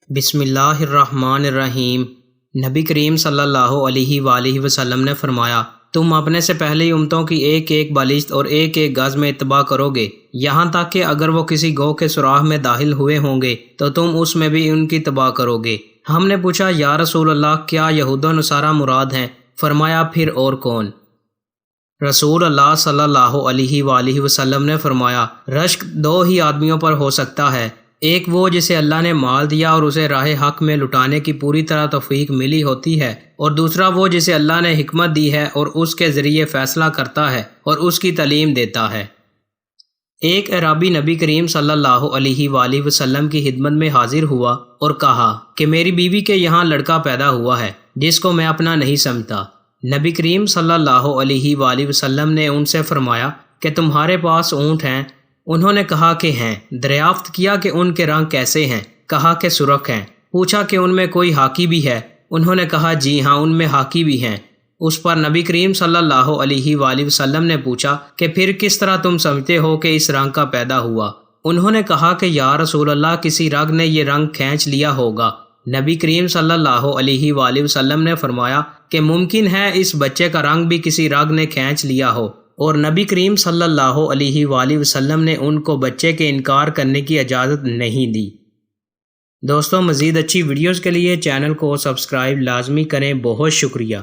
بسم اللہ الرحمن الرحیم۔ نبی کریم صلی اللہ علیہ وآلہ وسلم نے فرمایا، تم اپنے سے پہلی امتوں کی ایک ایک بالشت اور ایک ایک گز میں اتباع کرو گے، یہاں تک کہ اگر وہ کسی گو کے سوراخ میں داخل ہوئے ہوں گے تو تم اس میں بھی ان کی اتباع کرو گے۔ ہم نے پوچھا، یا رسول اللہ، کیا یہود و نصارہ مراد ہیں؟ فرمایا، پھر اور کون؟ رسول اللہ صلی اللہ علیہ وآلہ وسلم نے فرمایا، رشک دو ہی آدمیوں پر ہو سکتا ہے، ایک وہ جسے اللہ نے مال دیا اور اسے راہ حق میں لٹانے کی پوری طرح توفیق ملی ہوتی ہے، اور دوسرا وہ جسے اللہ نے حکمت دی ہے اور اس کے ذریعے فیصلہ کرتا ہے اور اس کی تعلیم دیتا ہے۔ ایک اعرابی نبی کریم صلی اللہ علیہ وآلہ وسلم کی خدمت میں حاضر ہوا اور کہا کہ میری بیوی کے یہاں لڑکا پیدا ہوا ہے جس کو میں اپنا نہیں سمجھتا۔ نبی کریم صلی اللہ علیہ وآلہ وسلم نے ان سے فرمایا کہ تمہارے پاس اونٹ ہیں؟ انہوں نے کہا کہ ہیں۔ دریافت کیا کہ ان کے رنگ کیسے ہیں؟ کہا کہ سرخ ہیں۔ پوچھا کہ ان میں کوئی ہاکی بھی ہے؟ انہوں نے کہا جی ہاں، ان میں ہاکی بھی ہیں۔ اس پر نبی کریم صلی اللہ علیہ وآلہ وسلم نے پوچھا کہ پھر کس طرح تم سمجھتے ہو کہ اس رنگ کا پیدا ہوا؟ انہوں نے کہا کہ یا رسول اللہ، کسی رگ نے یہ رنگ کھینچ لیا ہوگا۔ نبی کریم صلی اللہ علیہ وآلہ وسلم نے فرمایا کہ ممکن ہے اس بچے کا رنگ بھی کسی رگ نے کھینچ لیا ہو، اور نبی کریم صلی اللہ علیہ وآلہ وسلم نے ان کو بچے کے انکار کرنے کی اجازت نہیں دی۔ دوستوں، مزید اچھی ویڈیوز کے لیے چینل کو سبسکرائب لازمی کریں۔ بہت شکریہ۔